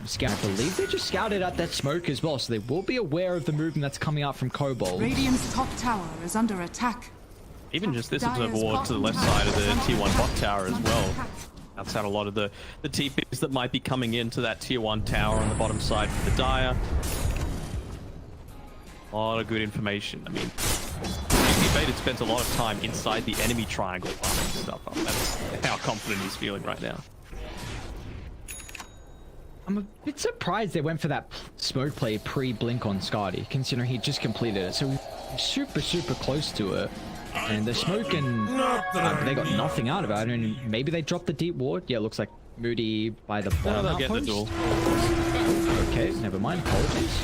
scout. I believe they just scouted out that smoke as well, so they will be aware of the movement that's coming out from Kobolds. Radiant's top tower is under attack. Even just this observer ward to the left side of the tier 1 bot tower as well. That's out a lot of the TPs that might be coming into that tier 1 tower on the bottom side for the Dire. A lot of good information. I mean, Faded spent a lot of time inside the enemy triangle farming stuff up. That's how confident he's feeling right now. I'm a bit surprised they went for that smoke play pre-blink on Skadi, considering he just completed it. So super close to it. And they're smoking, they got nothing out of it. And maybe they dropped the deep ward. Yeah, it looks like Moody by the bottom outpost. Okay, never mind. Apologies.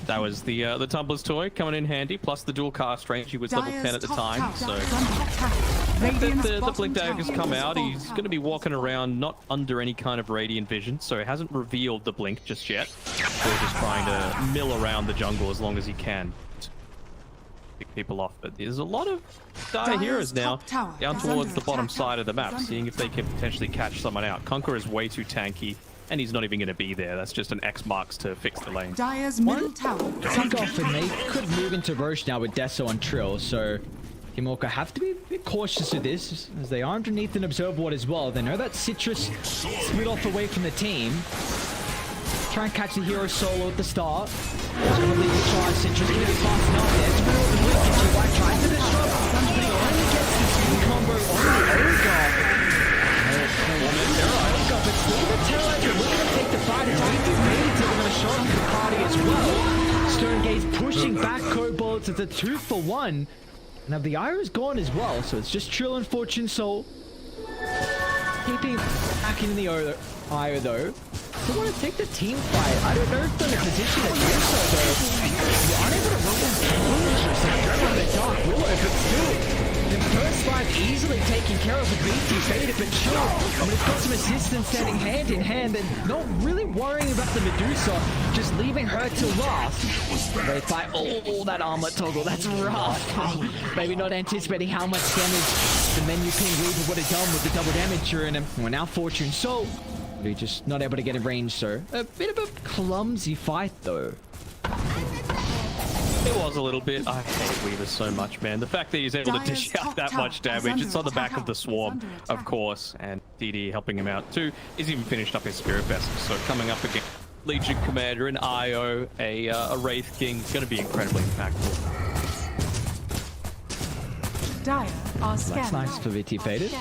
That was the Tumbler's toy coming in handy, plus the dual cast range. He was level 10 at the time, so the blink dagger's come out. He's going to be walking around not under any kind of radiant vision, so he hasn't revealed the blink just yet. So just trying to mill around the jungle as long as he can. Pick people off, but there's a lot of Dire heroes now down towards the bottom side of the map, seeing if they can potentially catch someone out. Conqueror is way too tanky, and he's not even going to be there. That's just an X marks to fix the lane. Dire's middle tower. Take off, and they could move into Roche now with Deso on Trill, so Team Orca have to be a bit cautious of this, as they are underneath an observer ward as well. They know that Citrus split off away from the team. Try and catch the hero solo at the start. It's going to leave the charge. Citrus going to be fast enough there. It's been over the weekend. G-White tries to disrupt, but he only gets the speed combo on the Ogre. But still the Terrorizer looking to take the fight. It's going to be made to give it a shot to the party as well. Stonegaze pushing back Kobolds. It's a 2-for-1. Now the Ira is gone as well, so it's just Trill and Fortune Soul. Keeping back in the Ira though. They want to take the team fight. I don't know if they're in a position to do so though. You're unable to run this on the Dark Willow, but still. The first life easily taken care of with BT Faded, but sure. I mean, it's got some assistance standing hand in hand and not really worrying about the Medusa, just leaving her to last. They fight all that armlet toggle. That's rough. Maybe not anticipating how much damage the menu ping Reaver would have done with the double damage during him. Well, now Fortune Soul. We're just not able to get in range, so a bit of a clumsy fight though. It was a little bit. I hate Weaver so much, man. The fact that he's able to dish out that much damage. It's on the back of the Swarm, of course, and DD helping him out too. He's even finished up his Spirit Vessel, so coming up against Legion Commander and IO, a Wraith King, going to be incredibly impactful. That's nice for VT Faded.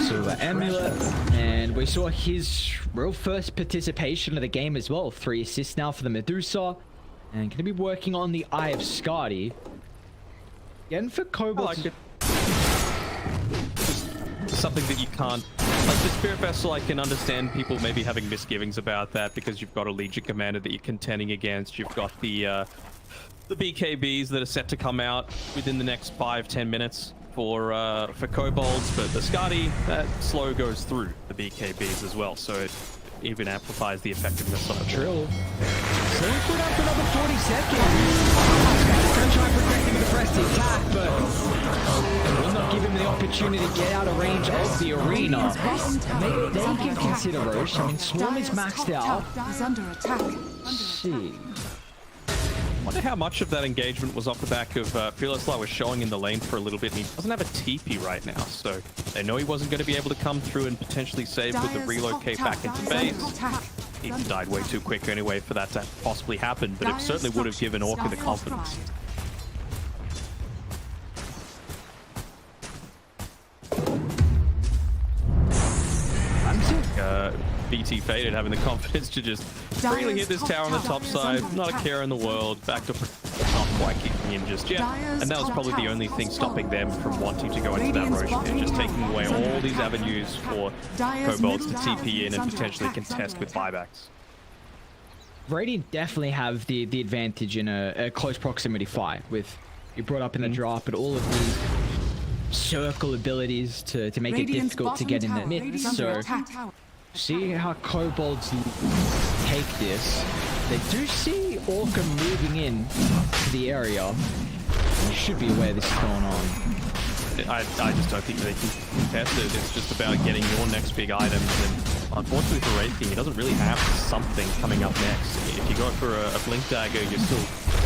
Silver Amulet, and we saw his real first participation of the game as well. 3 assists now for the Medusa, and going to be working on the Eye of Skadi. Again for Kobolds. Like something that you can't... Like the Spirit Vessel, I can understand people maybe having misgivings about that because you've got a Legion Commander that you're contending against. You've got the BKBs that are set to come out within the next 5-10 minutes. For Kobolds, but the Skadi, that slow goes through the BKBs as well, so it even amplifies the effectiveness of it. Trill. So we put up another 40 seconds. Skadi's going to try and protect him with the press to attack, but will not give him the opportunity to get out of range of the arena. Maybe they can consider Roche. I mean, Swarm is maxed out. Let's see. I wonder how much of that engagement was off the back of Fearless Light was showing in the lane for a little bit, and he doesn't have a TP right now, so they know he wasn't going to be able to come through and potentially save with the relocate back into base. He died way too quick anyway for that to possibly happen, but it certainly would have given Orca the confidence. BT Faded having the confidence to just freely hit this tower on the top side, not a care in the world, back to not quite kicking in just yet, and that was probably the only thing stopping them from wanting to go into that Roche pit, just taking away all these avenues for Kobolds to TP in and potentially contest with buybacks. Radiant definitely have the advantage in a close proximity fight, with you brought up in the draft, but all of these circle abilities to make it difficult to get in the mid, so see how Kobolds take this. They do see Orca moving in to the area. You should be aware this is going on. I just don't think they can contest it. It's just about getting your next big items and Unfortunately for Wraith King, he doesn't really have something coming up next. If you go for a Blink Dagger, you're still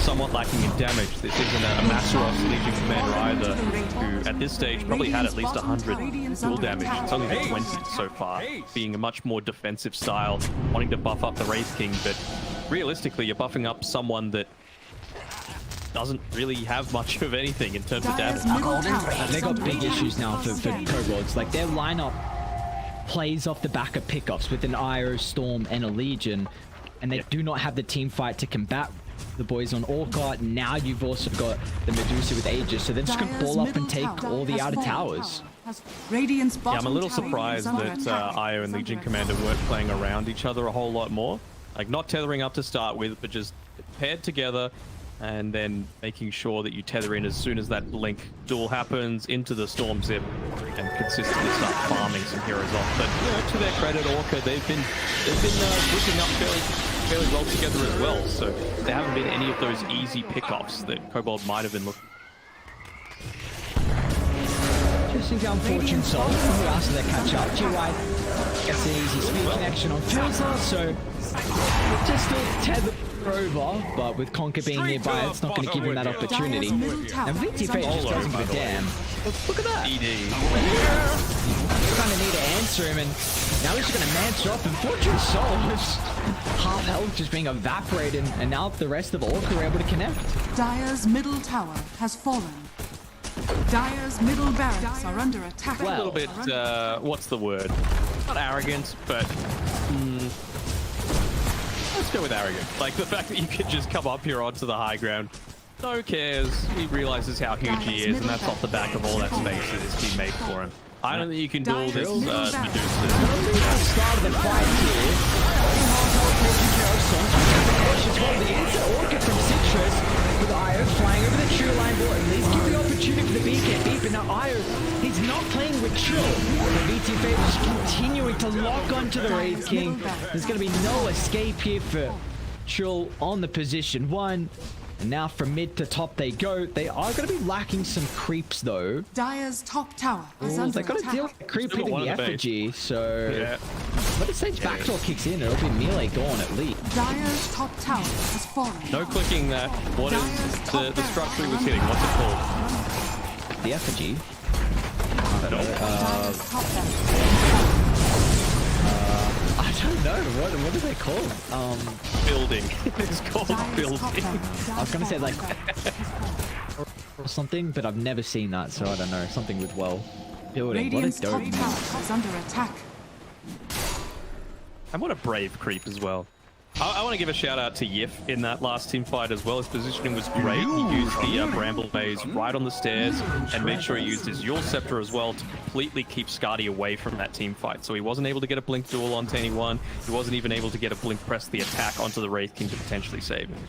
somewhat lacking in damage. This isn't a Masteros Legion Commander either, who at this stage probably had at least 100 dual damage. It's only been 20 so far, being a much more defensive style, wanting to buff up the Wraith King, but realistically, you're buffing up someone that doesn't really have much of anything in terms of damage. They got big issues now for Kobolds. Like, their lineup plays off the back of pickups with an Io, Storm, and a Legion, and they do not have the team fight to combat the boys on Orca. Now you've also got the Medusa with Aegis, so they're just going to ball up and take all the outer towers. Yeah, I'm a little surprised that Io and Legion Commander weren't playing around each other a whole lot more. Like, not tethering up to start with, but just paired together, and then making sure that you tether in as soon as that Blink duel happens into the Storm Zip and consistently start farming some heroes off. But, you know, to their credit, Orca, they've been whipping up fairly well together as well. So there haven't been any of those easy pickoffs that Kobold might have been looking. Just think how unfortunate so we asked them to catch up. GY gets an easy speed connection on Filzer, so just a tether over, but with Conquer being nearby, it's not going to give him that opportunity. Now VTF just doesn't give a damn. Look at that. Kind of need to answer him, and now he's just going to manage up, and Fortune Soul is half health just being evaporated, and now the rest of Orca are able to connect. Dire's middle tower has fallen. Dire's middle barracks are under attack. A little bit, what's the word? Not arrogant, but let's go with arrogant. Like, the fact that you could just come up here onto the high ground, no cares. He realizes how huge he is, and that's off the back of all that space that his team made for him. I don't think you can duel this Medusa. Start of the fight here. The instant Orca from Citrus with Io flying over the true line ball, at least give the opportunity for the BKB, but now Io, he's not playing with Chill. The VTF is continuing to lock onto the Wraith King. There's going to be no escape here for Chill on the position 1. And now from mid to top they go. They are going to be lacking some creeps though. Dire's top tower is under they've got to deal with the creep hitting the effigy, so yeah. But it says backdoor kicks in, it'll be melee gone at least. Dire's top tower has fallen. No clicking that. What is the structure he was hitting? What's it called? The effigy. Dire's top tower. I don't know. What are they called? Building. It's called building. I was gonna say like or something, but I've never seen that, so I don't know. Something with building. Radiant's what a top dope. tower is under attack. And what a brave creep as well. I want to give a shout out to Yif in that last team fight as well. His positioning was great. He used the Bramble Maze right on the stairs and made sure he used his Yule Scepter as well to completely keep Skadi away from that team fight. So he wasn't able to get a Blink duel onto anyone. He wasn't even able to get a Blink press the attack onto the Wraith King to potentially save him.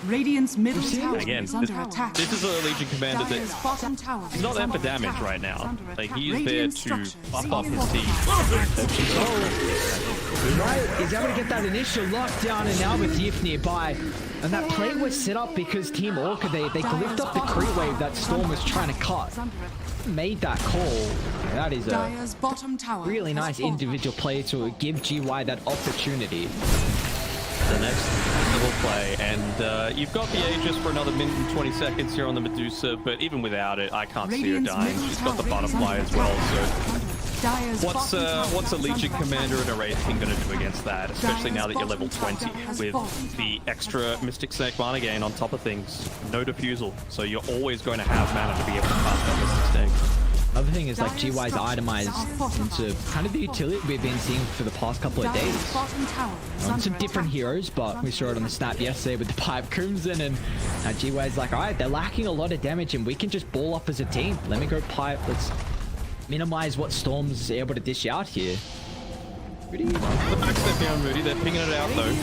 Radiant's middle tower Again, is under attack. this is a Legion Commander Dire's that bottom tower he's not is there for under damage attack. right now. Under Like, attack. he is there Radiant to structures buff up his fortified. team. Right, he's able to get that initial lockdown, and now with Yif nearby. And that play was set up because Team Orca, they glyphed up the creep wave that Storm was trying to cut. Made that call. That is a Dire's bottom tower really has nice fallen. individual play to give GY that opportunity. The next level play, and you've got the Aegis for another minute and 20 seconds here on the Medusa, but even without it, I can't see her Radiant's dying. middle She's got the tower is butterfly under as well, attack. so Dire's what's bottom tower a is Legion under Commander attack. and a Wraith King going to do against that, especially now that you're level 20 has with fallen. the extra Mystic Snake mana gain on top of things. No defusal, so you're always going to have mana to be able to cast that Mystic Snake. Another thing is like GY's itemized into kind of the utility we've been seeing for the past couple of days. Dire's bottom tower is On under some different attack. heroes, but we saw it on the snap yesterday with the Pipe Crimson, and GY's like, alright, they're lacking a lot of damage and we can just ball up as a team. Let me go Pipe, let's minimize what Storm's able to dish out here. Pretty The backstep here on Moody, they're pinging it out though.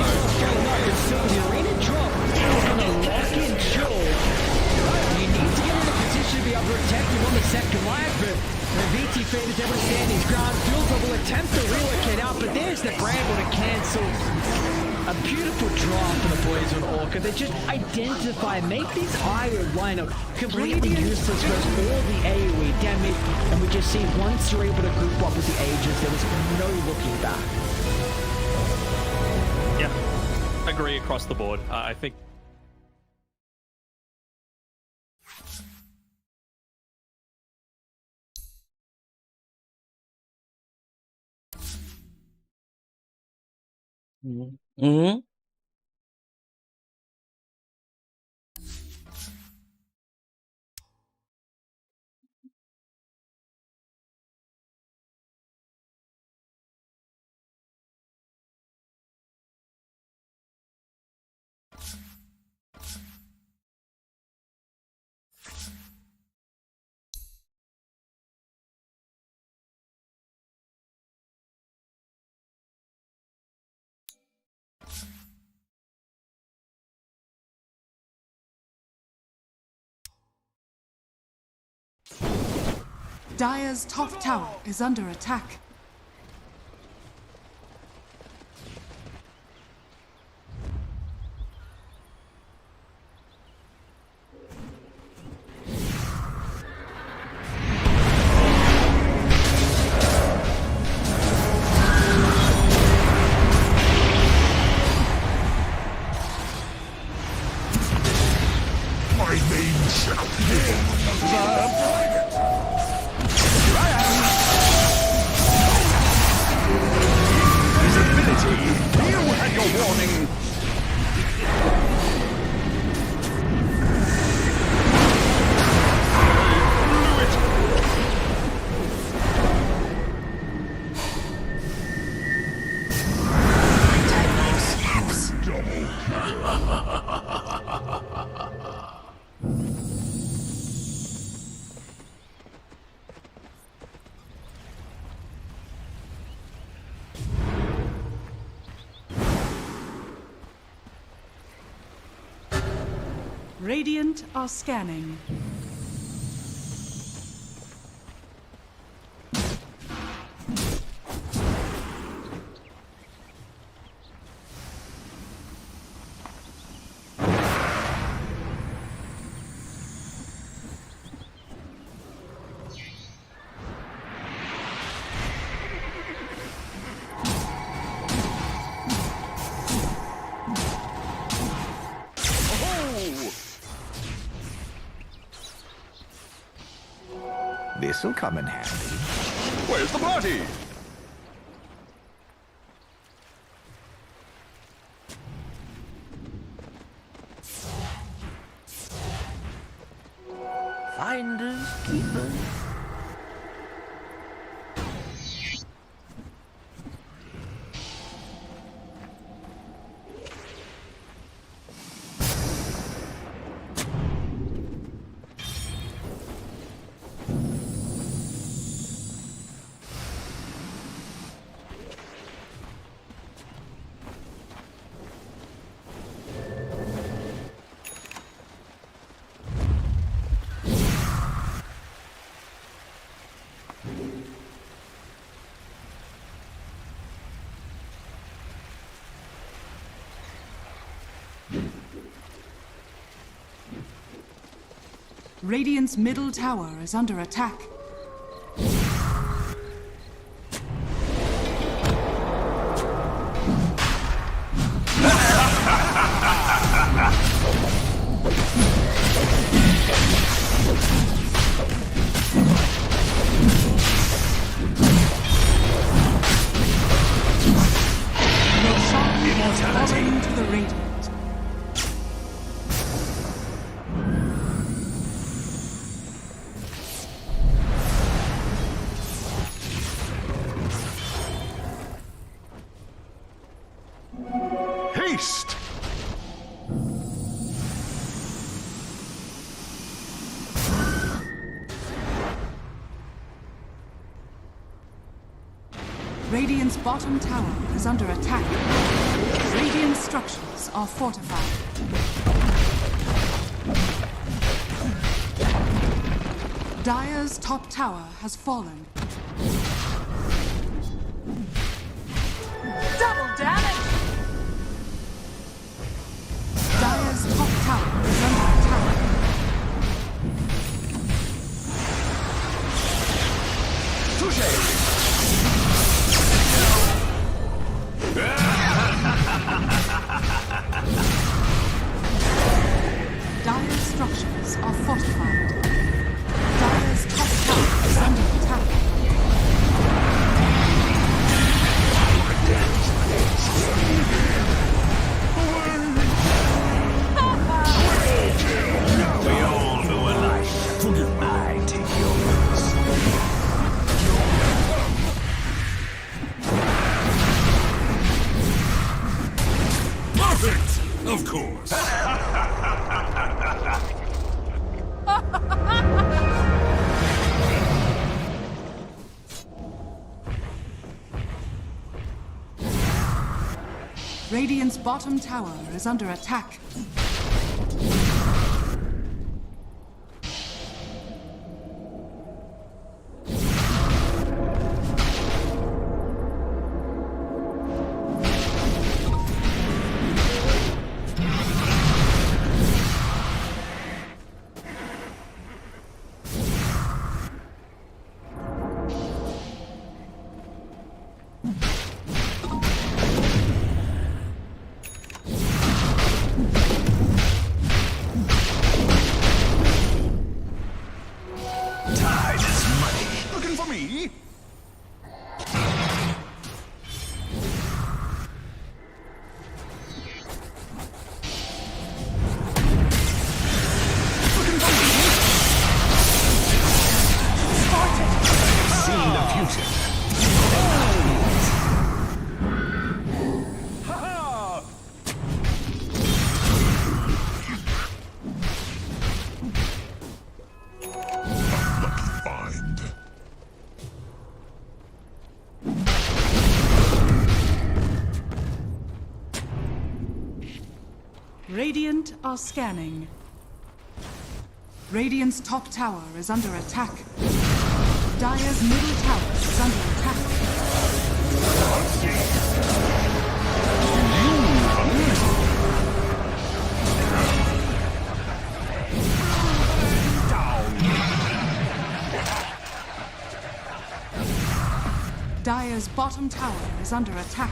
The arena drop is going to lock in Chill. You need to get in a position to be able to protect him on the second line, but VT Fade is able to stand his ground. Fields will attempt to relocate out, but there's the Bramble to cancel. A beautiful draw for the boys on Orca. They just identify, make these Iron lineup completely useless versus all the AoE damage. And we just see once you're able to group up with the Aegis, there was no looking back. Yeah, agree across the board. I think. Mm-hmm. Dire's top tower is under attack. My name shall be Visibility! You had your warning! Blew it! Radiant are scanning. This'll come in handy. Where's the party? Finders, keepers. Radiant's middle tower is under attack. Immortality to the Radiant. Haste! Radiant's bottom tower is under attack. Radiant structures are fortified. Dire's top tower has fallen. Double damage! Dire's structures are fortified. Dire's top tower is under attack. We all know a life. I take yours. Perfect! Of course. Radiant's bottom tower is under attack. Tide is money. Looking for me? Looking for me? Seen the future. Ha-ha! Find. Radiant are scanning. Radiant's top tower is under attack. Dire's middle tower is under attack. Dire's bottom tower is under attack.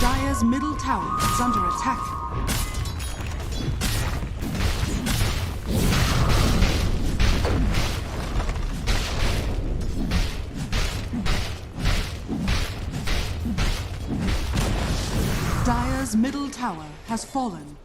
Dire's middle tower is under attack. Dire's middle tower has fallen.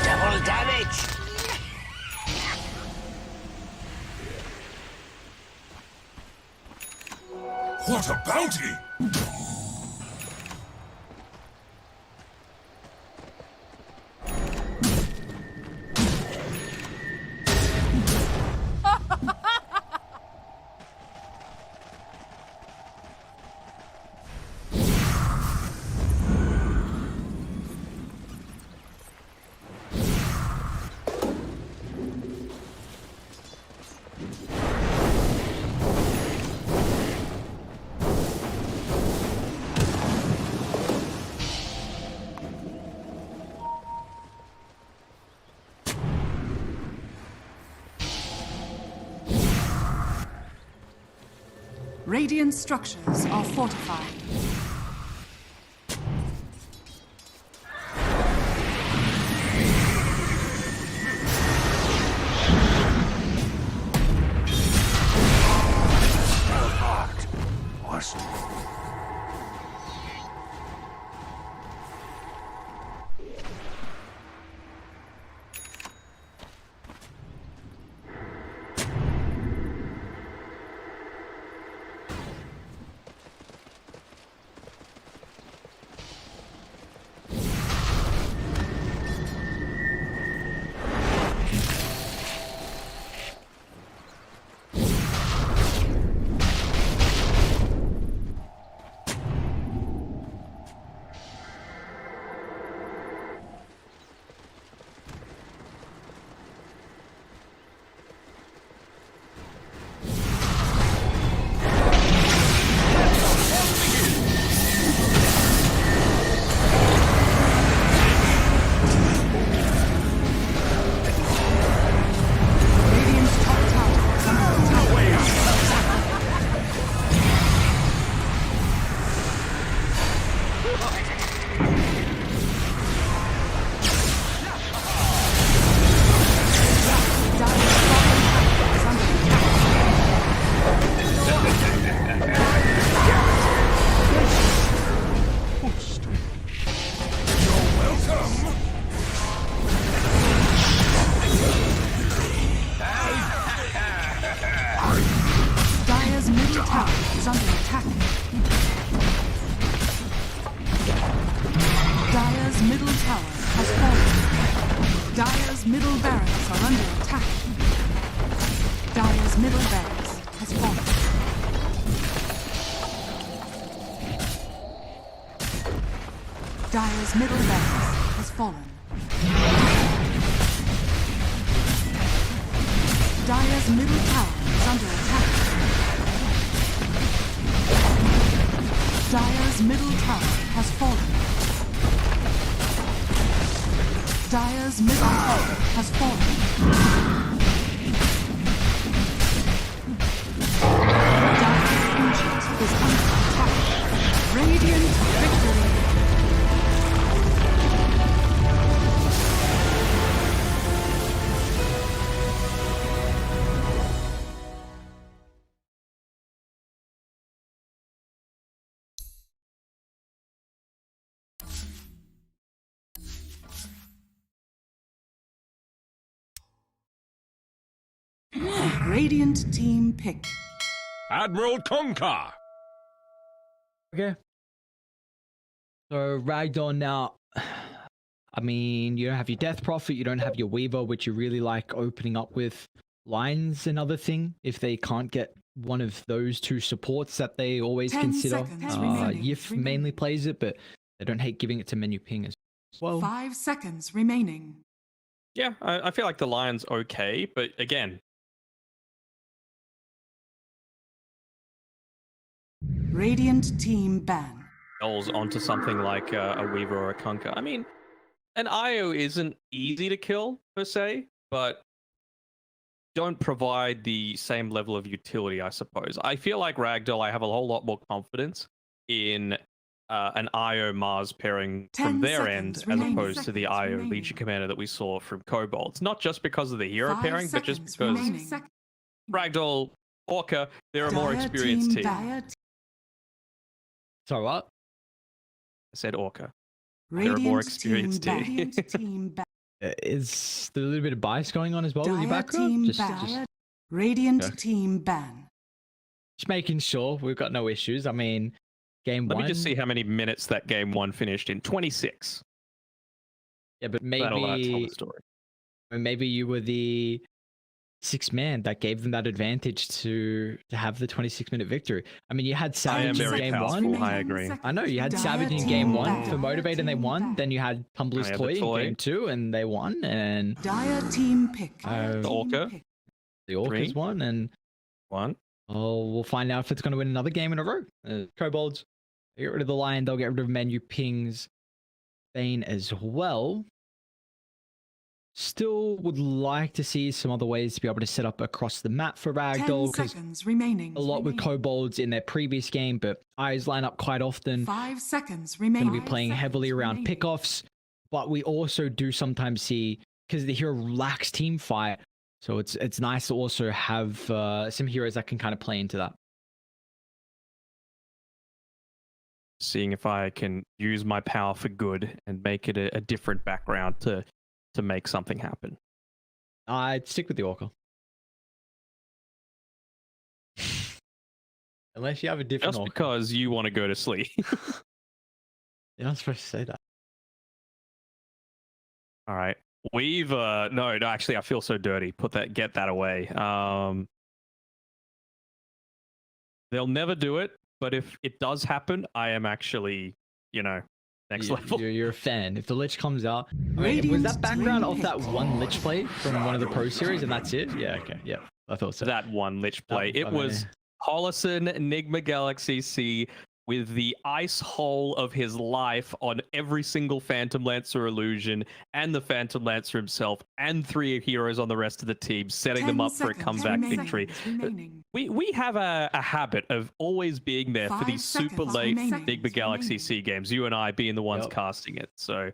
Double damage! What a bounty! Radiant structures are fortified. Dire's middle tower is under attack. Dire's middle tower has fallen. Dire's middle barracks are under attack. Dire's middle barracks has fallen. Dire's middle barracks has fallen. Dire's middle tower is under attack. Dire's middle tower has fallen. Dire's middle tower has fallen. Dire's ancient is under attack. Radiant victory. Radiant team pick. Admiral Tonka. Okay. So Ragdoll now. I mean, you don't have your Death Prophet, you don't have your Weaver, which you really like opening up with. Lines another thing if they can't get one of those two supports that they always 10 consider. seconds remaining. Yif mainly plays it, but they don't hate giving it to menu ping as well. 5 seconds remaining. Yeah, I feel like the Lion's okay, but again, Radiant team ban. rolls onto something like a Weaver or a Kunkka. I mean, an IO isn't easy to kill per se, but don't provide the same level of utility, I suppose. I feel like Ragdoll, I have a whole lot more confidence in an IO Mars pairing 10 from their seconds end remaining. as opposed to the IO Remaining. Legion Commander that we saw from Kobolds. Not just because of the hero 5 pairing, but just seconds because remaining. Ragdoll, Orca, they're a more Dire experienced team. Dire So what? I said Orca. Radiant a more team experienced ban. team. Radiant team ban. Is there a little bit of bias going on as well with your Dire background? team Just ban. Radiant Okay. team ban. making sure we've got no issues. I mean, game Let one. me just see how many minutes that game one finished in. 26. Yeah, but That'll tell maybe the story. maybe you were the sixth man that gave them that advantage to have the 26-minute victory. I mean, you had I am Savage in very game powerful. one. I agree. I know you had Dire Savage in team game one ban. for Motivate and they won. Team Then you had Tumbler's I had Toy the in toy. game two and they won. And Dire team pick. The Team Orca. pick. the Orcas Three. won. And One. we'll find out if it's going to win another game in a row. Kobolds, they get rid of the Lion. They'll get rid of menu pings. Bane as well. Still would like to see some other ways to be able to set up across the map for 10 Ragdoll because seconds remaining. a lot with Kobolds in their previous game, but eyes line up quite often. 5 seconds Going remaining. to be playing heavily around pickoffs, but we also do sometimes see because the hero lacks team fight, so it's nice to also have some heroes that can kind of play into that. Seeing if I can use my power for good and make it a different background to make something happen. I'd stick with the Orca. Unless you have a different Just Orca. because you want to go to sleep. You're not supposed to say that. All right. We've no, actually I feel so dirty. Get that away. They'll never do it, but if it does happen, I am actually, next level. You're a fan. If the Lich comes out, I mean, was Radiant that background team off that pick. one Lich play from one of the Pro Series, and that's it? Yeah, okay, yeah, I thought so. That one Lich play. I It mean, was Holison, Enigma Galaxy C, with the ice hole of his life on every single Phantom Lancer illusion and the Phantom Lancer himself and 3 heroes on the rest of the team, setting them up for a comeback victory. We have a habit of always being there for these super late Big Big Galaxy C games, you and I being the ones casting it. So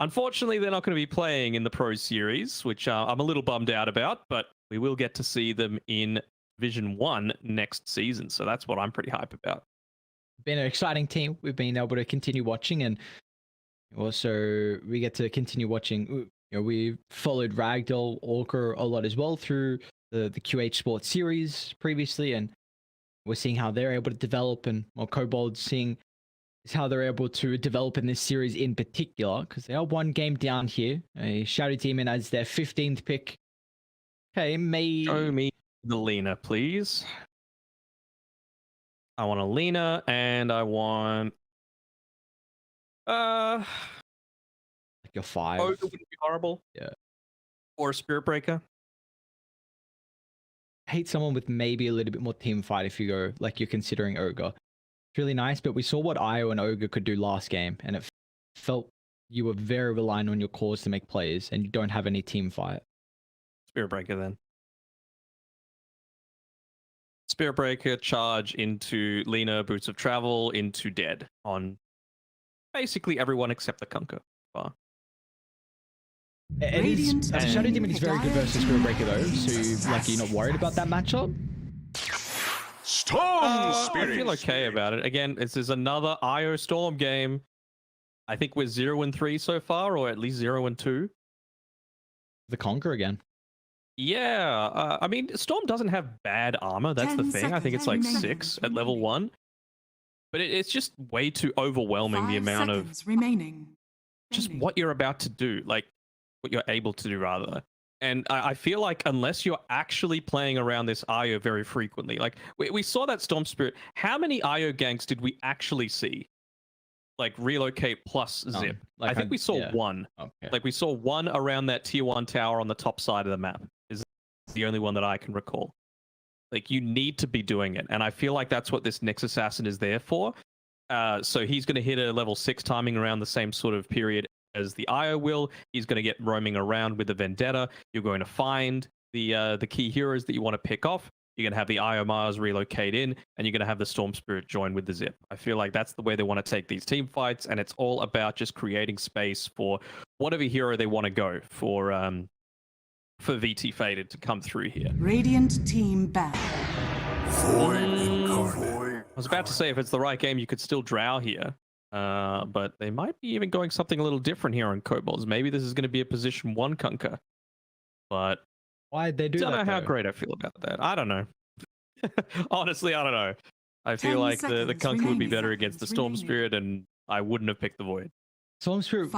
unfortunately, they're not going to be playing in the Pro Series, which I'm a little bummed out about, but we will get to see them in Division 1 next season. So that's what I'm pretty hype about. Been an exciting team. We've been able to continue watching, and also we get to continue watching. You know, we followed Ragdoll, Orca a lot as well through the QH Sports series previously, and we're seeing how they're able to develop, and Kobolds seeing is how they're able to develop in this series in particular, because they are 1 game down here. A Shadow Demon as their 15th pick. Okay, Show me the Lena, please. I want a Lena, and I want like a 5. Ogre wouldn't be horrible. Yeah. Or a Spirit Breaker. Hate someone with maybe a little bit more team fight if you go like you're considering Ogre. It's really nice, but we saw what Io and Ogre could do last game, and it felt you were very reliant on your cores to make plays, and you don't have any team fight. Spirit Breaker then. Spirit Breaker, charge into Lena, Boots of Travel, into Dead on basically everyone except the Kunkka. Shadow Demon is very good versus Spirit Breaker though, so like you're not worried about that matchup? Storm Spirit. I feel okay about it. Again, this is another IO Storm game. I think we're 0-3 so far, or at least 0-2. The Conquer again. Yeah, I mean, Storm doesn't have bad armor. That's the thing. I think it's like 6 at level 1. But it's just way too overwhelming, the amount of just what you're about to do, like what you're able to do rather. And I feel like unless you're actually playing around this IO very frequently, like we saw that Storm Spirit. How many IO ganks did we actually see? Like relocate plus zip. Like I think we saw 1. Okay. Like we saw 1 around that tier 1 tower on the top side of the map. Is the only one that I can recall. Like you need to be doing it, and I feel like that's what this Nyx Assassin is there for. So he's going to hit a level 6 timing around the same sort of period as the IO will. He's going to get roaming around with the Vendetta. You're going to find the key heroes that you want to pick off. You're going to have the IO Mars relocate in, and you're going to have the Storm Spirit join with the Zip. I feel like that's the way they want to take these team fights, and it's all about just creating space for whatever hero they want to go for VT Faded to come through here. Radiant team back. I was about to say, if it's the right game, you could still drow here. But they might be even going something a little different here on Kobolds. Maybe this is going to be a position 1 Kunkka. But why'd they do that? I don't know how great I feel about that. I don't know. Honestly, I don't know. I feel like the Kunkka would be better against the Storm Spirit, and I wouldn't have picked the Void. Storm Spirit,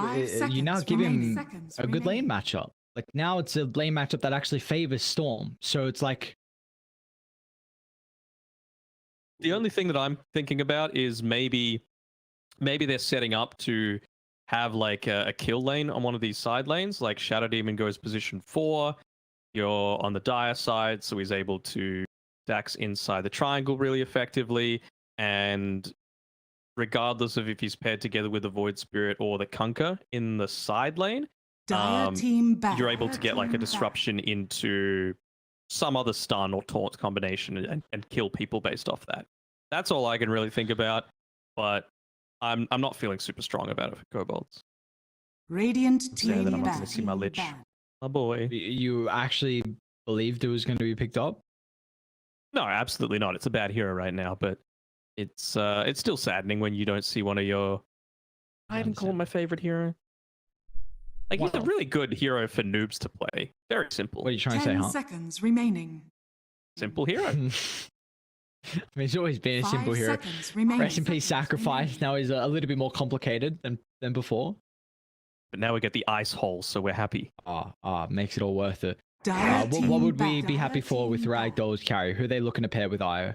you now give him a good lane matchup. Like now it's a lane matchup that actually favors Storm. So it's like... The only thing that I'm thinking about is maybe they're setting up to have like a kill lane on one of these side lanes. Like Shadow Demon goes position 4. You're on the Dire side, so he's able to dax inside the triangle really effectively. And regardless of if he's paired together with the Void Spirit or the Kunkka in the side lane, you're able to get like a disruption into some other stun or taunt combination and kill people based off that. That's all I can really think about, but I'm not feeling super strong about it for Kobolds. Radiant team I'm not going to see my Lich. My boy. You actually believed it was going to be picked up? No, absolutely not. It's a bad hero right now, but it's still saddening when you don't see one of your... I didn't call him my favorite hero. Like, he's a really good hero for noobs to play. Very simple. What are you trying to say, 10 seconds remaining. Simple hero. I mean, he's always been a simple hero. Rest in peace, Sacrifice. Now he's a little bit more complicated than before. But now we get the ice hole, so we're happy. Makes it all worth it. What would we be happy for with Ragdoll's carry? Who are they looking to pair with Io?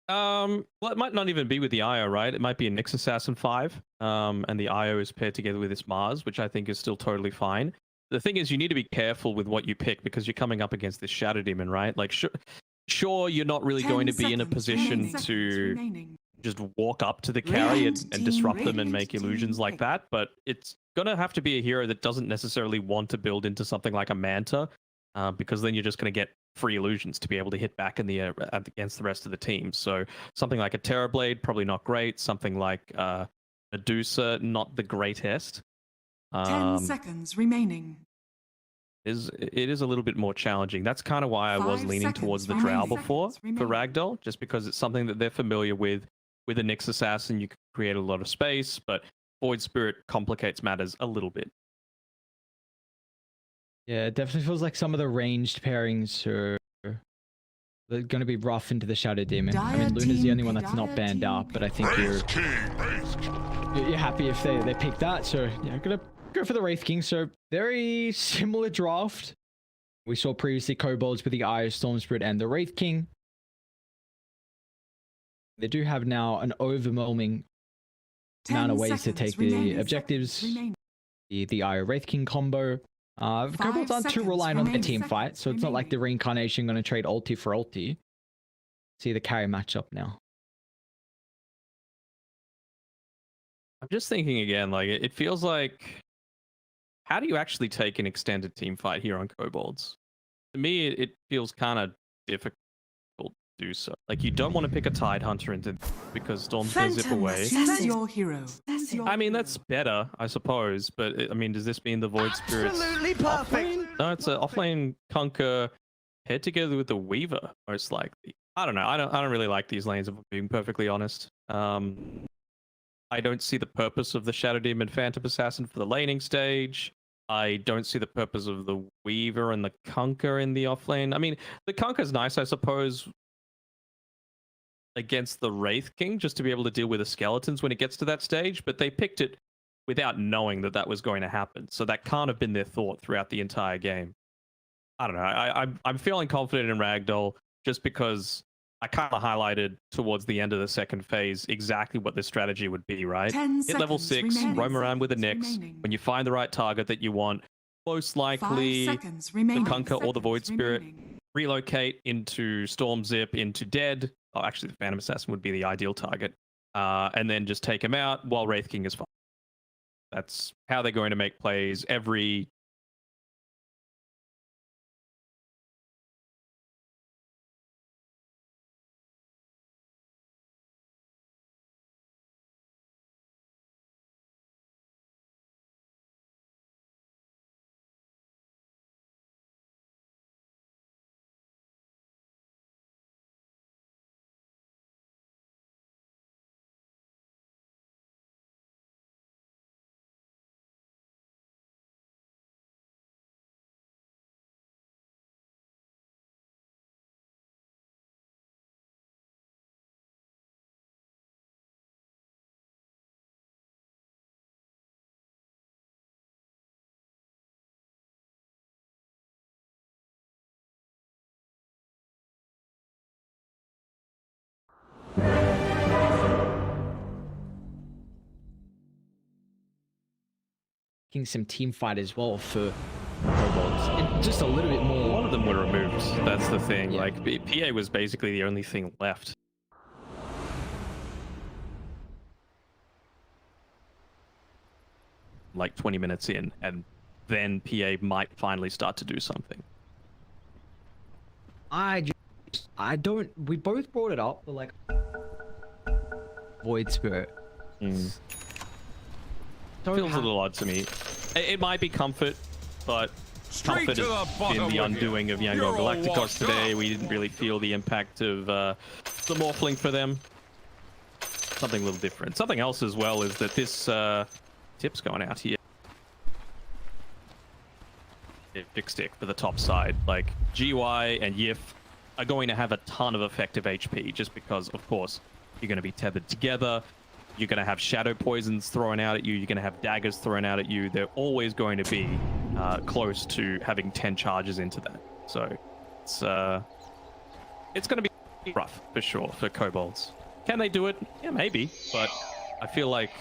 Well, it might not even be with the Io, right? It might be a Nyx Assassin 5. And the Io is paired together with this Mars, which I think is still totally fine. The thing is, you need to be careful with what you pick because you're coming up against this Shadow Demon, right? Like, sure, you're not really going to be in a position to just walk up to the carry and disrupt them and make illusions like that. But it's gonna have to be a hero that doesn't necessarily want to build into something like a Manta, because then you're just gonna get free illusions to be able to hit back in the against the rest of the team. So something like a Terrorblade, probably not great. Something like Medusa, not the greatest. 10 seconds remaining. It is a little bit more challenging. That's kind of why I was 5 leaning seconds towards the remaining. Drow before Seconds for remaining. Ragdoll, just because it's something that they're familiar with. With a Nyx Assassin, you can create a lot of space, but Void Spirit complicates matters a little bit. Yeah, it definitely feels like some of the ranged pairings are they're going to be rough into the Shadow Demon. I mean, Luna's the only one that's not banned out, but I think you're happy if they pick that. So yeah, gonna go for the Wraith King. So very similar draft. We saw previously Kobolds with the Eye of Storm Spirit and the Wraith King. They do have now an overwhelming amount of ways to take the objectives. The Eye of Wraith King combo. Kobolds aren't too reliant on the team fight, so it's not like the Reincarnation going to trade ulti for ulti. See the carry matchup now. I'm just thinking again, like it feels like, how do you actually take an extended team fight here on Kobolds? To me, it feels kind of difficult to do so. Like you don't want to pick a Tidehunter into because Storm's going to zip away. Choose your hero. I mean, that's better, I suppose, but I mean, does this mean the Void Spirit's Absolutely perfect. offlane? No, it's an offlane Conquer paired together with the Weaver, most likely. I don't know. I don't really like these lanes, if I'm being perfectly honest. I don't see the purpose of the Shadow Demon Phantom Assassin for the laning stage. I don't see the purpose of the Weaver and the Conquer in the offlane. I mean, the Conquer's nice, I suppose, against the Wraith King, just to be able to deal with the skeletons when it gets to that stage, but they picked it without knowing that that was going to happen. So that can't have been their thought throughout the entire game. I don't know. I'm feeling confident in Ragdoll just because I kind of highlighted towards the end of the second phase exactly what this strategy would be, right? 10 Hit level 6, remaining. roam around with a Nyx. Remaining. When you find the right target that you want, most likely 5 seconds remaining. the Conquer or the Void Spirit, Remaining. relocate into Storm Zip, into Dead. Oh, actually, the Phantom Assassin would be the ideal target. And then just take him out while Wraith King is fine. That's how they're going to make plays every... Some team fight as well for Kobolds. And just a little bit A more. lot of them were removed. That's the thing. Yeah. Like, PA was basically the only thing left. Like 20 minutes in, and then PA might finally start to do something. I don't. We both brought it up, but like Void Spirit. Feels a little odd to me. It might be comfort, but comfort has been the undoing of Yango Galacticos today. We didn't really feel the impact of the Morphling for them. Something a little different. Something else as well is that this tip's going out here. Big stick for the top side. Like GY and Yif are going to have a ton of effective HP just because, of course, you're going to be tethered together. You're going to have shadow poisons thrown out at you. You're going to have daggers thrown out at you. They're always going to be close to having 10 charges into that. So it's going to be rough for sure for Kobolds. Can they do it? Yeah, maybe. But I feel like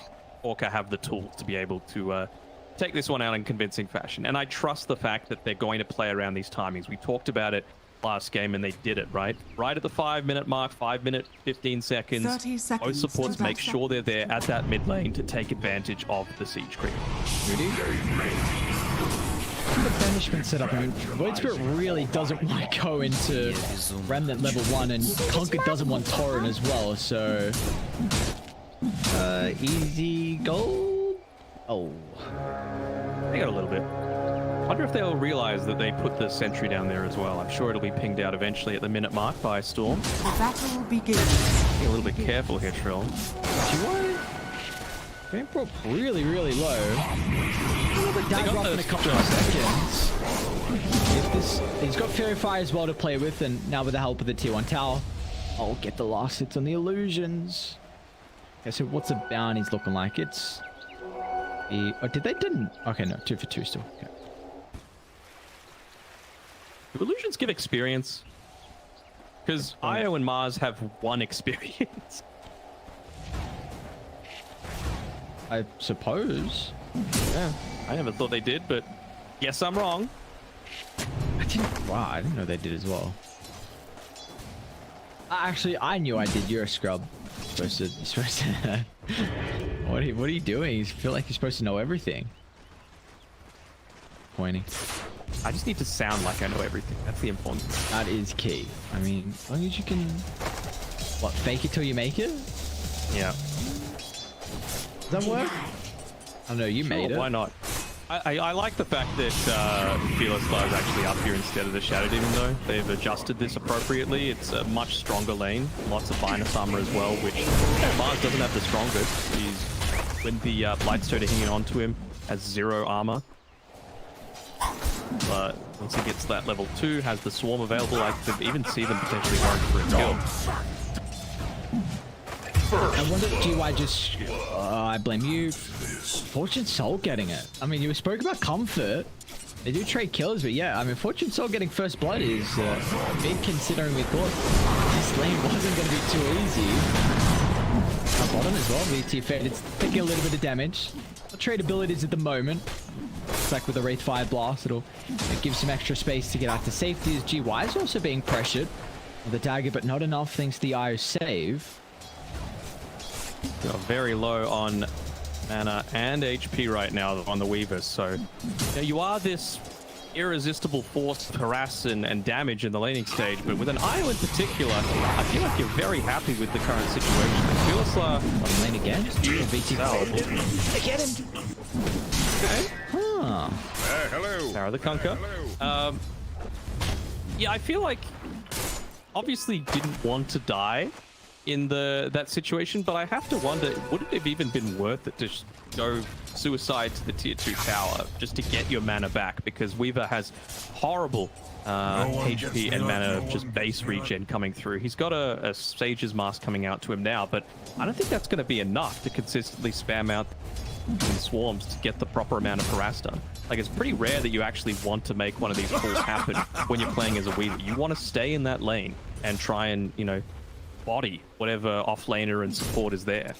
Orca have the tools to be able to take this one out in convincing fashion. And I trust the fact that they're going to play around these timings. We talked about it last game, and they did it, right? Right at the 5-minute mark, 5 minute, 15 seconds. 30 seconds Both supports to make dissect. sure they're there at that mid lane to take advantage of the siege creep. Rudy? The banishment setup. I mean, Void Spirit really doesn't want to go into Remnant level 1, and Conquer doesn't want Torrent as well, so... easy gold? Oh. They got a little bit. Wonder if they'll realize that they put the sentry down there as well. I'm sure it'll be pinged out eventually at the minute mark by Storm. The battle begins. Be a little bit careful here, Trill. Game brought really, really low. A little bit down in a couple of seconds. If this, he's got Fairy Fire as well to play with, and now with the help of the tier 1 tower, I'll get the last hits on the illusions. Okay, so what's the bounties looking like? It's the... Oh, did they didn't? Okay, no, 2 for 2 still. Okay. Do illusions give experience? Because Io and Mars have 1 experience. I suppose. Yeah, I never thought they did, but yes, I'm wrong. Wow, I didn't know they did as well. Actually, I knew I did. You're a scrub. You're supposed to what are you doing? You feel like you're supposed to know everything. Pointing. I just need to sound like I know everything. That's the important thing. That is key. I mean, as long as you can... What, fake it till you make it? Yeah. Does that work? I don't know, you made it. Why not? I like the fact that Fearless Fire is actually up here instead of the Shadow Demon, though. They've adjusted this appropriately. It's a much stronger lane. Lots of minus armor as well, which Mars doesn't have the strongest. He's, when the Blightstone are hanging on to him, has 0 armor. But once he gets to that level 2, has the Swarm available, I could even see them potentially going for a kill. I wonder if GY just... I blame you. Fortune Soul getting it. I mean, you spoke about comfort. They do trade kills, but yeah, I mean, Fortune Soul getting first blood is big, considering we thought this lane wasn't going to be too easy. Our bottom as well, VT Fed. It's taking a little bit of damage. No trade abilities at the moment. Looks like with the Wraith Fire Blast, it'll give some extra space to get out to safety, as GY is also being pressured with the dagger, but not enough thanks to the IO save. Got very low on mana and HP right now on the Weavers, so you know, you are this irresistible force of harass and damage in the laning stage, but with an IO in particular, I feel like you're very happy with the current situation. Fearless On lane again? VT I get him. Okay. Huh. Hello. Sarah the Conquer. Yeah, I feel like obviously didn't want to die in that situation, but I have to wonder, would it have even been worth it to go suicide to the tier 2 tower just to get your mana back? Because Weaver has horrible HP and mana, just base regen coming through. He's got a Sage's Mask coming out to him now, but I don't think that's going to be enough to consistently spam out in swarms to get the proper amount of harass done. Like, it's pretty rare that you actually want to make one of these pulls happen when you're playing as a Weaver. You want to stay in that lane and try and, you know, body whatever offlaner and support is there.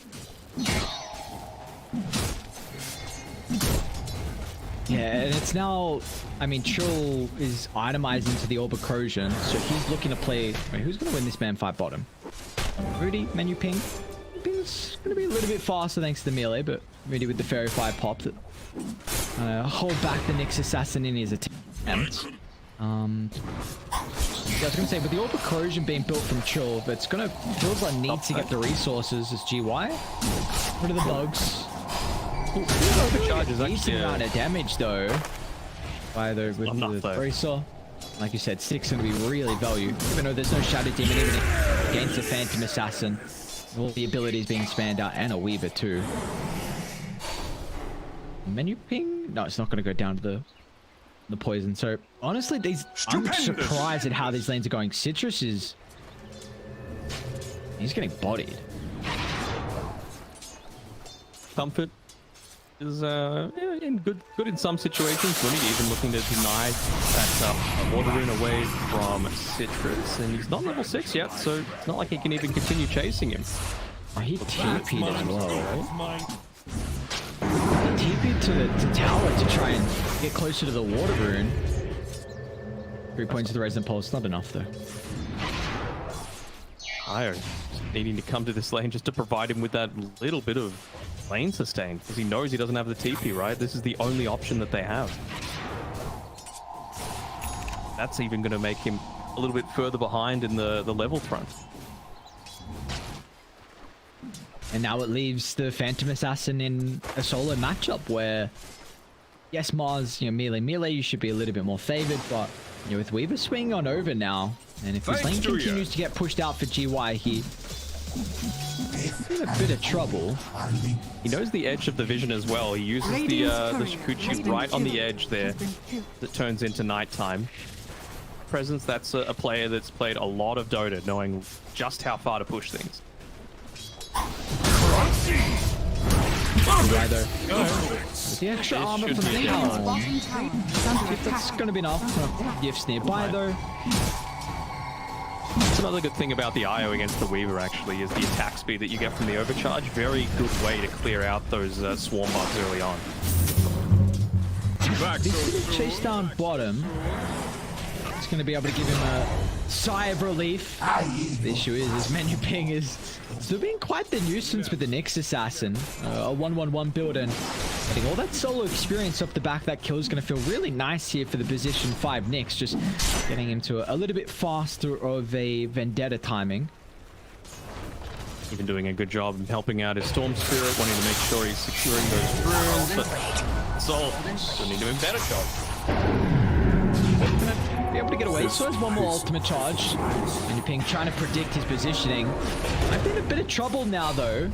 Yeah, and it's now, I mean, Trill is itemized into the Orb of Corrosion, so he's looking to play... Wait, who's going to win this man fight bottom? Rudy, menu ping. Ping's going to be a little bit faster thanks to the melee, but Rudy with the Fairy Fire pop that hold back the Nyx Assassin in his attempt. I was going to say, with the Orb of Corrosion being built from Trill, but it's going to... Trill's like needs to get the resources as GY. Rid of the bugs. Overcharges Decent actually amount of damage though. By the with enough, the bracer. Like you said, 6 going to be really value. Even though there's no Shadow Demon, even against the Phantom Assassin, all the abilities being spanned out, and a Weaver too. Menu ping? No, it's not going to go down to the poison. So honestly, I'm surprised at how these lanes are going. Citrus is... He's getting bodied. Comfort is in good in some situations. Running even looking to deny that water rune away from Citrus, and he's not level 6 yet, so it's not like he can even continue chasing him. Oh, he TP'd as well. He TP'd to tower to try and get closer to the water rune. 3 points of the Resident Pulse, not enough though. Io needing to come to this lane just to provide him with that little bit of lane sustain, because he knows he doesn't have the TP, right? This is the only option that they have. That's even going to make him a little bit further behind in the level front. And now it leaves the Phantom Assassin in a solo matchup where, yes, Mars, you know, melee, you should be a little bit more favored, but you know, with Weaver swinging on over now, and if this lane continues to get pushed out for GY, he's in a bit of trouble. He knows the edge of the vision as well. He uses the Shikuchi right on the edge there that turns into nighttime. Presence, that's a player that's played a lot of Dota, knowing just how far to push things. With the extra armor from the helm, that's going to be enough. Gifts nearby though. That's another good thing about the IO against the Weaver, actually, is the attack speed that you get from the overcharge. Very good way to clear out those swarm bugs early on. He's going to chase down bottom. It's going to be able to give him a sigh of relief. The issue is his menu ping is still being quite the nuisance with the Nyx Assassin. A 1-1-1 build, and getting all that solo experience off the back of that kill is going to feel really nice here for the position 5 Nyx, just getting him to a little bit faster of a Vendetta timing. Even doing a good job of helping out his Storm Spirit, wanting to make sure he's securing those runes, but Soul still need to do a better job. Be able to get away, so there's one more ultimate charge. And Ping trying to predict his positioning. I've been in a bit of trouble now though.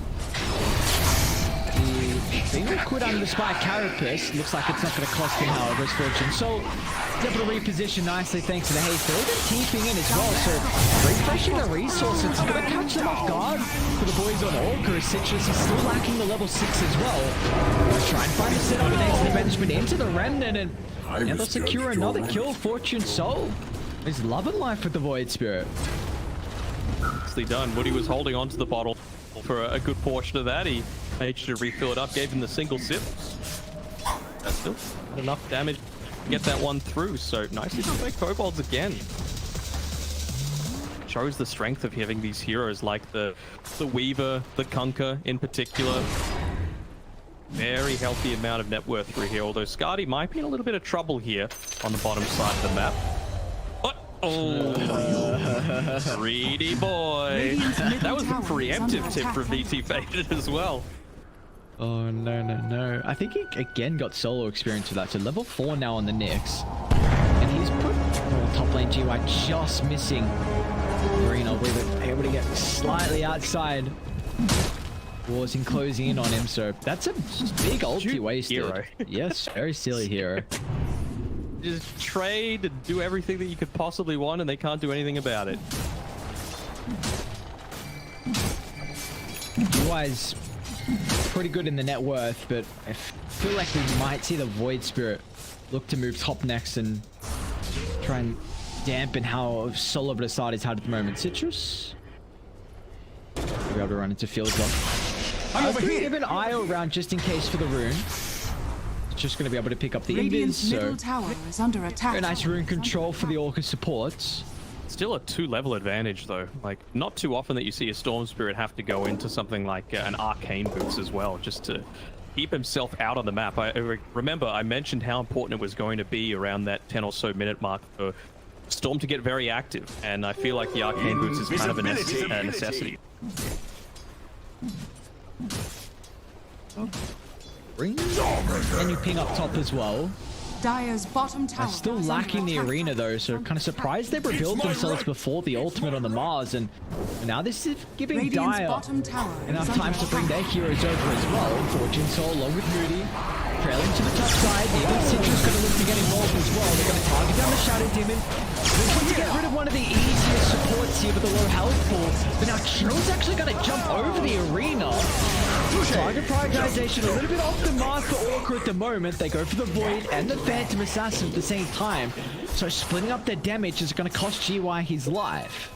Being quit under the Spire Carapace. Looks like it's not going to cost him, however, his fortune. So he's able to reposition nicely thanks to the haste. They're even keeping in as well, so refreshing the resources. It's going to catch them off guard for the boys on Orca. Citrus is still lacking the level 6 as well. Let's try and find a setup with the management into the Remnant, and they'll secure another kill. Fortune Soul is loving life with the Void Spirit. Nicely done. Woody was holding onto the bottle for a good portion of that. He managed to refill it up, gave him the single sip. That's still not enough damage to get that one through, so nicely done by Kobolds again. Shows the strength of having these heroes like the Weaver, the Kunkka in particular. Very healthy amount of net worth through here, although Skadi might be in a little bit of trouble here on the bottom side of the map. Oh, greedy boy. That was a preemptive tip from VT Faded as well. Oh, no. I think he again got solo experience with that. So level 4 now on the Nyx. And he's put top lane GY just missing Marino. We were able to get slightly outside. Wars in closing in on him. So that's a big ulti wasted. Hero. Yes, very silly hero. Just trade and do everything that you could possibly want, and they can't do anything about it. GY's pretty good in the net worth, but I feel like we might see the Void Spirit look to move top next and try and dampen how solo of the side he's had at the moment. Citrus? We'll be able to run into fields off. I'm over here. Give an IO around just in case for the rune. Just going to be able to pick up the invis, so tower is under attack. very nice rune control for the Orca supports. Still a 2-level advantage though. Like, not too often that you see a Storm Spirit have to go into something like an Arcane Boots as well, just to keep himself out on the map. I remember I mentioned how important it was going to be around that 10 or so minute mark for Storm to get very active, and I feel like the Arcane Boots is kind of a necessity. And you ping up top as well. Dire's bottom tower. Still lacking the arena though, so kind of surprised they rebuilt themselves before the ultimate on the Mars, and now this is giving Dire enough time to bring their heroes over as well. Fortune Soul along with Moody, trailing to the top side. Even Citrus going to look to get involved as well. They're going to target down the Shadow Demon. Looking to get rid of one of the easiest supports here with the low health pool, but now Chill's actually going to jump over the arena. Target prioritization a little bit off the mark for Orca at the moment. They go for the Void and the Phantom Assassin at the same time. So splitting up their damage is going to cost GY his life.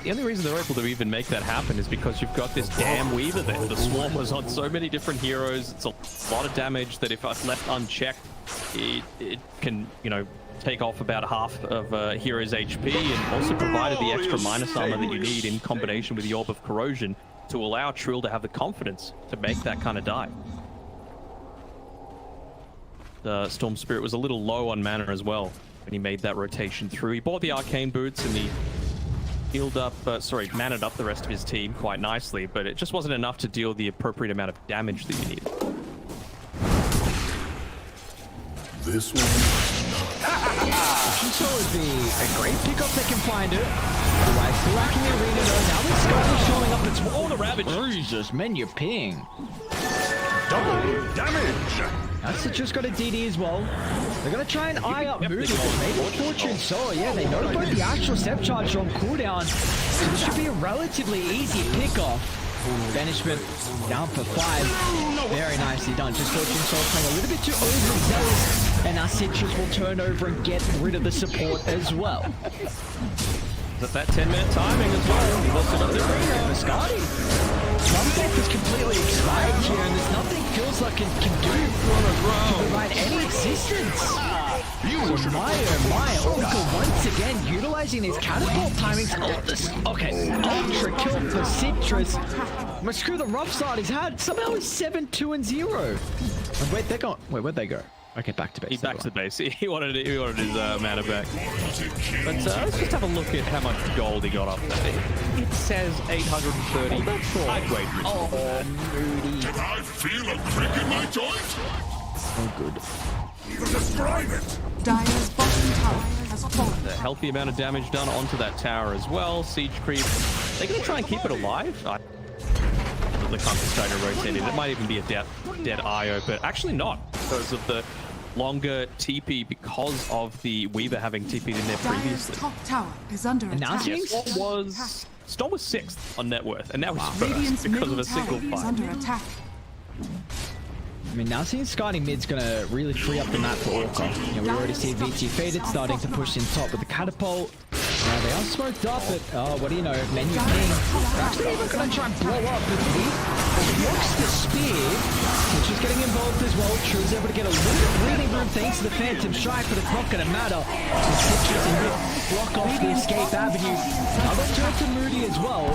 the only reason they're able to even make that happen is because you've got this damn Weaver there. The Swarm was on so many different heroes. It's a lot of damage that if left unchecked, it can, you know, take off about half of a hero's HP, and also provided the extra minus armor that you need in combination with the Orb of Corrosion to allow Trill to have the confidence to make that kind of dive. The Storm Spirit was a little low on mana as well when he made that rotation through. He bought the Arcane Boots and he healed up, manned up the rest of his team quite nicely, but it just wasn't enough to deal the appropriate amount of damage that you needed. This one. So would be a great pickup they can find it. Otherwise, still lacking the arena though. Now with Scotty showing up, it's all the Ravage. Jesus, menu ping. Double damage. That's just got a DD as well. They're gonna try and eye up Moody, but maybe Fortune Soul. Yeah, they know about the actual step charge on cooldown. So this should be a relatively easy pickoff. Banishment down for 5. Very nicely done. Just Fortune Soul playing a little bit too overzealous. And now Citrus will turn over and get rid of the support as well. Is that 10-minute timing as well? He also got the arena. Scotty. Sunset is completely expired here, and there's nothing feels like it can do to provide any assistance. My Orca once again utilizing his catapult timings. Oh, this okay. Ultra kill for Citrus. But screw the rough start he's had. Somehow he's 7-2 and 0. And wait, they're going. Wait, where'd they go? Okay, back to base. He's back to base. He wanted his mana back. But let's just have a look at how much gold he got off that. It says 830. Oh, that's all. I'd wait. Oh, Moody. Did I feel a crick in my joint? Oh, good. Even describe it. Dire's bottom tower has fallen. A healthy amount of damage done onto that tower as well. Siege creep. They're going to try and keep it alive. The Conquer's trying to rotate it. It might even be a dead IO, but actually not because of the longer TP, because of the Weaver having TP'd in there Dire's previously. top tower is under attack. Yes, Storm was 6th on net worth, and now he's first Radiant's because middle of a single tower is fight. under attack. I mean, now seeing Scotty mid's gonna really free up the map for Orca. You know, we already see VT Faded starting to push in top with the catapult. They are smoked up, but what do you know? Menu ping. They're actually even gonna try and blow up with the blocks the spear. Which is getting involved as well. True's able to get a little bit of breathing room thanks to the Phantom Strike, but it's not gonna matter. Citrus and Rip block off the escape avenue. Other turn to Moody as well.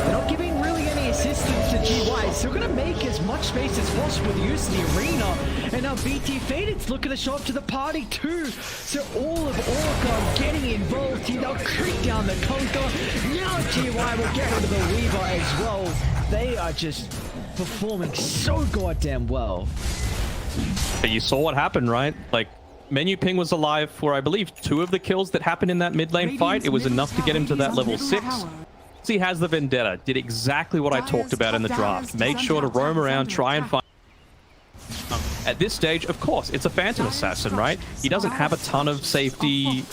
They're not giving really any assistance to GY. Still gonna make as much space as possible with the use of the arena. And now VT Faded's looking to show up to the party too. So all of Orca getting involved. You know, creep down the Conquer. Now GY will get rid of the Weaver as well. They are just performing so goddamn well. But you saw what happened, right? Like, Menu Ping was alive for, I believe, 2 of the kills that happened in that mid lane fight. It was enough to get him to that level 6. He has the Vendetta. Did exactly what I talked about in the draft. Made sure to roam around, try and find... At this stage, of course, it's a Phantom Assassin, right? He doesn't have a ton of safety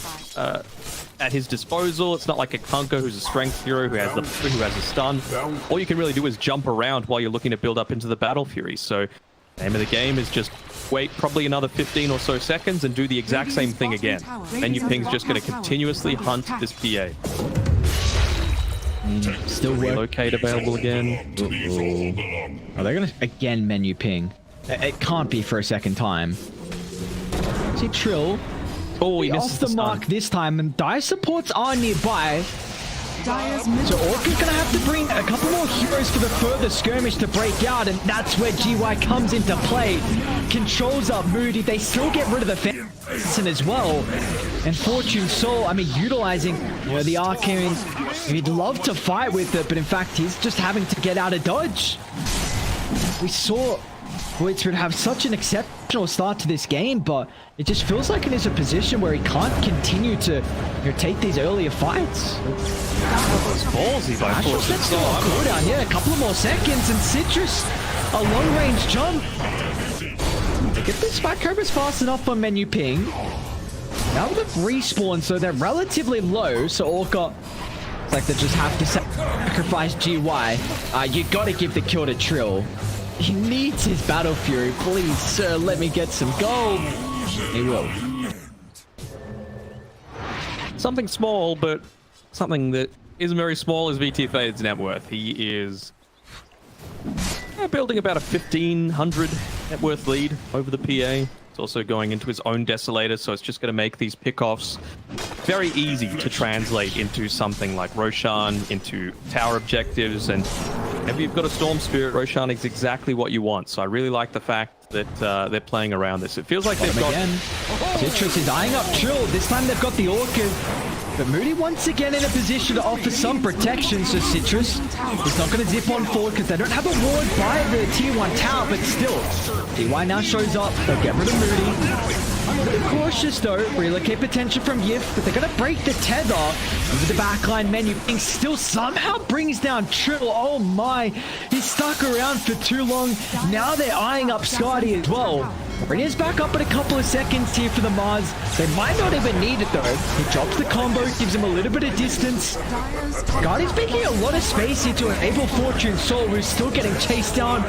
at his disposal. It's not like a Kunker who's a strength hero who has a stun. All you can really do is jump around while you're looking to build up into the Battle Fury. So the aim of the game is just wait probably another 15 or so seconds and do the exact same thing again. Then your ping's just going to continuously hunt this PA. Still relocate available again. Are they going to again menu ping? It can't be for a second time. See Trill. Oh, he off misses the the mark this time, and Dire supports are nearby. So Orca's gonna have to bring a couple more heroes for the further skirmish to break out, and that's where GY comes into play. Controls up Moody. They still get rid of the Phantom as well. And Fortune Soul, I mean, utilizing the Arcane. He'd love to fight with it, but in fact, he's just having to get out of dodge. We saw Void would have such an exceptional start to this game, but it just feels like it is a position where he can't continue to take these earlier fights. Ballsy by Fortune Soul. Cooldown, yeah, a couple of more seconds, and Citrus, a long-range jump. If the Spike Cobra's fast enough on menu ping, now they've respawned, so they're relatively low, so Orca, it's like they just have to sacrifice GY. You gotta give the kill to Trill. He needs his Battle Fury. Please, sir, let me get some gold. He will. Something small, but something that isn't very small as VT Faded's net worth. He is building about a 1,500 net worth lead over the PA. It's also going into his own Desolator, so it's just going to make these pickoffs very easy to translate into something like Roshan, into tower objectives, and if you've got a Storm Spirit, Roshan is exactly what you want. So I really like the fact that they're playing around this. It feels like they've got... Again. Citrus is eyeing up Trill. This time they've got the Orchid. But Moody once again in a position to offer some protection, so Citrus is not going to zip on forward because they don't have a ward by the tier 1 tower, but still, DY now shows up. They'll get rid of Moody. A little cautious though, relocate potential from Yif, but they're going to break the tether over the backline menu. Ping still somehow brings down Trill. Oh my, he's stuck around for too long. Now they're eyeing up Scotty as well. Rinia's back up in a couple of seconds here for the Mars. They might not even need it though. He drops the combo, gives him a little bit of distance. Scotty's making a lot of space here to enable Fortune Soul, who's still getting chased down.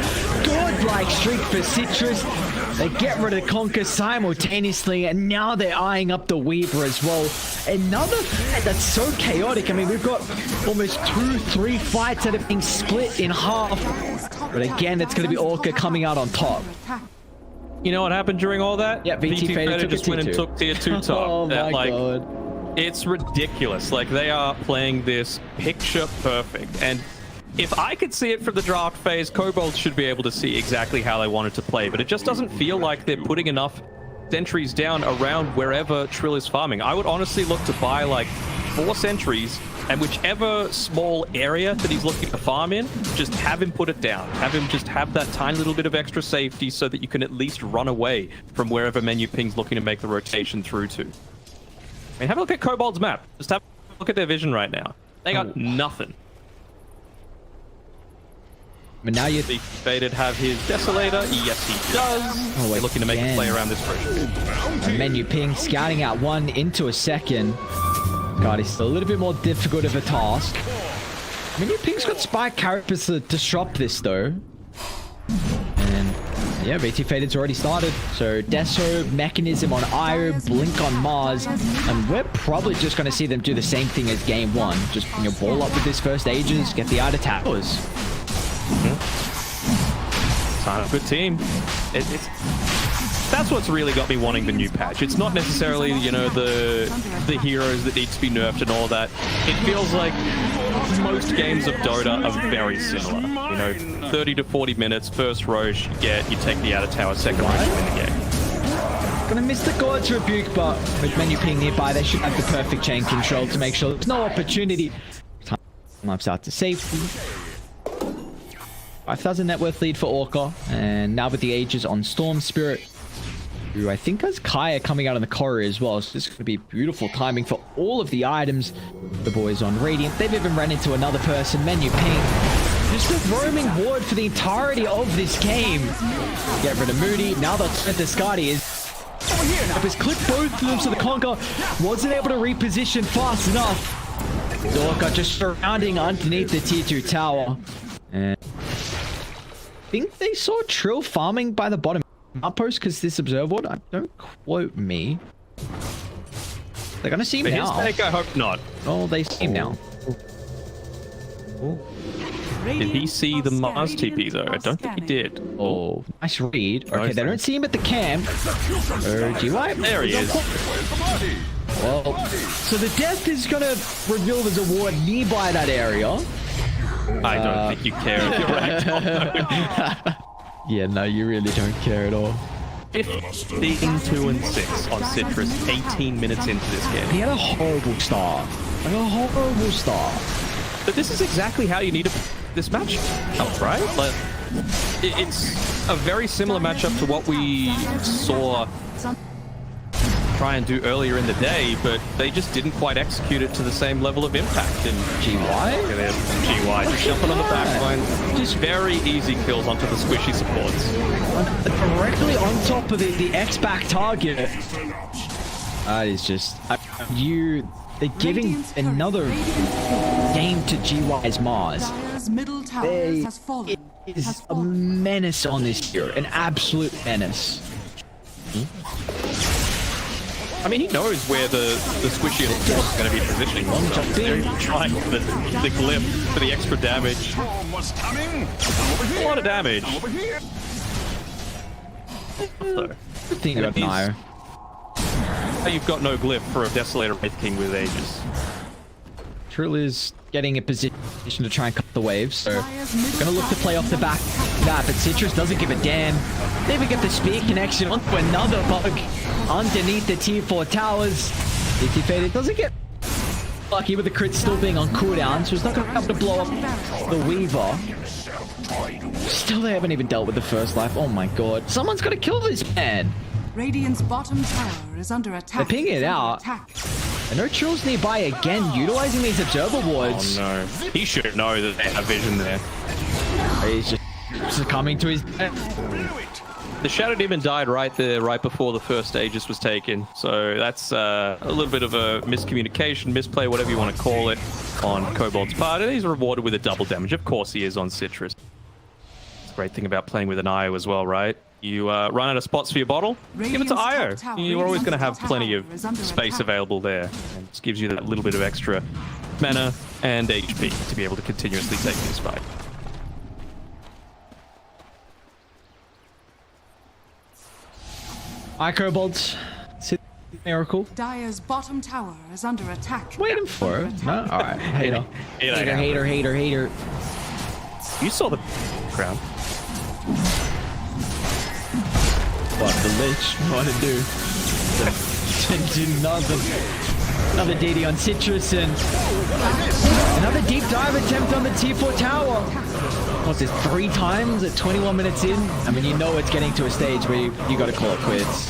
God-like streak for Citrus. They get rid of Conquer simultaneously, and now they're eyeing up the Weaver as well. Another fight that's so chaotic. I mean, we've got almost 2-3 fights that have been split in half. But again, it's going to be Orca coming out on top. You know what happened during all that? Yeah, VT Faded just went and took tier 2 top. Oh my god. It's ridiculous. Like, they are playing this picture perfect. And if I could see it from the draft phase, Kobolds should be able to see exactly how they wanted to play. But it just doesn't feel like they're putting enough sentries down around wherever Trill is farming. I would honestly look to buy like 4 sentries, and whichever small area that he's looking to farm in, just have him put it down. Have him just have that tiny little bit of extra safety so that you can at least run away from wherever menu ping's looking to make the rotation through to. I mean, have a look at Kobold's map. Just have a look at their vision right now. They got nothing. But now you... Faded have his Desolator. Yes, he does. Oh, they're looking to make a play around this pressure. And menu ping scouting out 1 into a second. God, it's a little bit more difficult of a task. Menu ping's got Spike Carapace to disrupt this though. And yeah, VT Faded's already started. So Deso, Mechanism on Io, Blink on Mars. And we're probably just going to see them do the same thing as game 1. Just bring your ball up with this first Aegis, get the Ida towers. Sign a good team. That's what's really got me wanting the new patch. It's not necessarily, you know, the heroes that need to be nerfed and all that. It feels like most games of Dota are very similar. You know, 30 to 40 minutes, first Roche, you take the outer tower, second Roche, win the game. Gonna miss the God's Rebuke, but with menu ping nearby, they should have the perfect chain control to make sure there's no opportunity. Time out to safety. 5,000 net worth lead for Orca, and now with the Aegis on Storm Spirit, who I think has Kaya coming out on the corridor as well, so this is going to be beautiful timing for all of the items. The boys on Radiant, they've even run into another person, menu ping. Just a roaming ward for the entirety of this game. Get rid of Moody, now that's where the Scotty is. Has clipped both of them, so the Conquer wasn't able to reposition fast enough. Orca just surrounding underneath the tier 2 tower. And I think they saw Trill farming by the bottom outpost because this observer ward. Don't quote me. They're gonna see him now. I hope not. Oh, they see him now. Did he see the Mars TP though? I don't think he did. Oh, nice read. Okay, they don't see him at the camp. GY. There he is. Well, so the death is gonna reveal there's a ward nearby that area. I don't think you care if you're Ragdoll. Yeah, no, you really don't care at all. 15, 2, and 6 on Citrus, 18 minutes into this game. He had a horrible start. Like a horrible start. But this is exactly how you need this match up, right? Like, it's a very similar matchup to what we saw try and do earlier in the day, but they just didn't quite execute it to the same level of impact. And GY? Look at him. GY just jumping on the back line. Just very easy kills onto the squishy supports. Directly on top of the X-back target. That is just... They're giving another game to GY's Mars. It is a menace on this hero. An absolute menace. I mean, he knows where the squishy and force is going to be positioning themselves. They're trying the glyph for the extra damage. A lot of damage. So, Good thing you got an ire. you've got no glyph for a Desolator Wraith King with Aegis. Truly is getting a position to try and cut the waves, so gonna look to play off the back of that, but Citrus doesn't give a damn. They even get the spear connection onto another bug underneath the tier 4 towers. VT Faded doesn't get lucky with the crit still being on cooldown, so he's not gonna be able to blow up the Weaver. Still, they haven't even dealt with the first life. Oh my god. Someone's gotta kill this man. Radiant's bottom tower is under attack. They're pinging it out. And no chills nearby again, utilizing these observer wards. Oh no. He should know that they have vision there. He's just succumbing to his death. The Shadow Demon died right there, right before the first Aegis was taken. So that's a little bit of a miscommunication, misplay, whatever you want to call it, on Kobold's part. And he's rewarded with a double damage. Of course he is on Citrus. It's a great thing about playing with an IO as well, right? You run out of spots for your bottle, give it to IO. You're always going to have plenty of space available there. And it gives you that little bit of extra mana and HP to be able to continuously take this fight. Hi, Kobolds. Sit Miracle. Dire's bottom tower is under attack. Waiting for it. No? Alright. Hater. Hater. You saw the crowd. What the Lich want to do? Do nothing. Another DD on Citrus and another deep dive attempt on the tier 4 tower. What's this, 3 times at 21 minutes in? I mean, you know it's getting to a stage where you got to call it quits.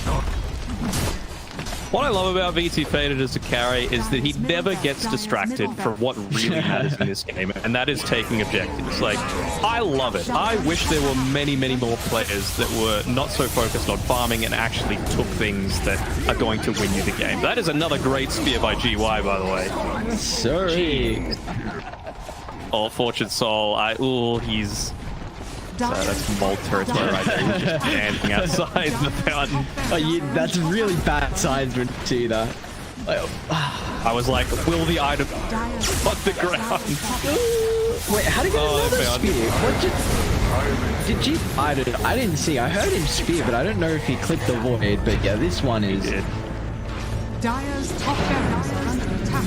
What I love about VT Faded as a carry is that he never gets distracted from what really matters in this game, and that is taking objectives. Like, I love it. I wish there were many, many more players that were not so focused on farming and actually took things that are going to win you the game. That is another great spear by GY, by the way. Sorry. Oh, Fortune Soul. He's... that's mold territory right there. He's just standing outside the fountain. Oh, that's really bad signs when you see that. I was like, will the item on the ground? Wait, how did he get another spear? What did you... I didn't see. I heard him spear, but I don't know if he clipped the void. But yeah, this one is... Dire's top barracks are under attack.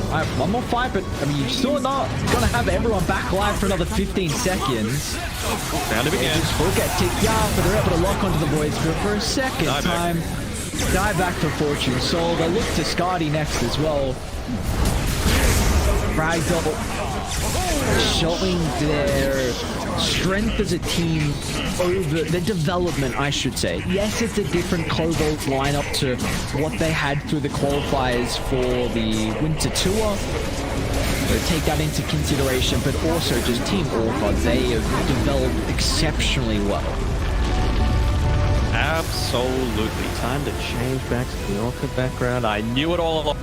Alright, one more fight, but I mean, you're still not gonna have everyone back alive for another 15 seconds. Found him again. We'll get ticked out, but they're able to lock onto the void spirit for a second time. Dive back to Fortune Soul. They look to Skadi next as well. Ragdoll showing their strength as a team over the development, I should say. Yes, it's a different Kobolds lineup to what they had through the qualifiers for the Winter Tour. So take that into consideration, but also just Team Orca, they have developed exceptionally well. Absolutely. Time to change back to the Orca background. I knew it all along.